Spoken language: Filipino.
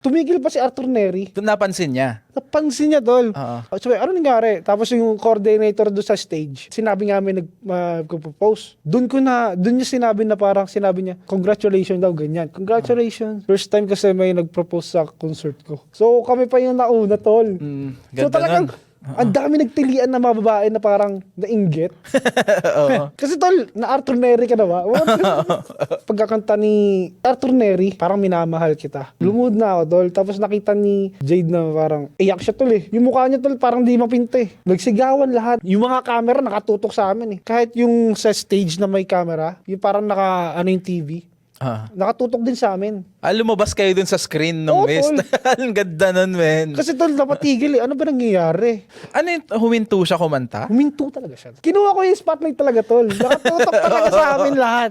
Tumigil pa si Arthur Neri. Napansin niya. Napansin niya, tol. Oo. Sabi, ano nangyari? Tapos yung coordinator doon sa stage, sinabi nga namin nag-propose. Doon niya sinabi na parang, sinabi niya, congratulations daw, ganyan. Congratulations. First time kasi may nag-propose sa concert ko. So, kami pa yung nauna, tol. So, Ganda talagang, nun. ang dami nagtilian na mga babae na parang nainggit. Oo. Kasi tol, na Arthur Neri ka na ba? Pagkakanta ni Arthur Neri, parang minamahal kita. Lumod na ako, tol. Tapos nakita ni Jade na parang, iyak siya, tol eh. Yung mukha niya, tol, parang di mapinta eh. Nagsigawan lahat. Yung mga camera nakatutok sa amin eh. Kahit yung sa stage na may camera, yung parang yung TV, nakatutok din sa amin. Lumabas kayo dun sa screen ng Oo, Mist. tol. Ang ganda nun, men. Kasi tol, napatigil eh. Ano ba nangyayari? Ano yung huminto siya kumanta? Huminto talaga siya. Kinuha ko yung spotlight talaga, tol. Nakatutok talaga sa amin lahat.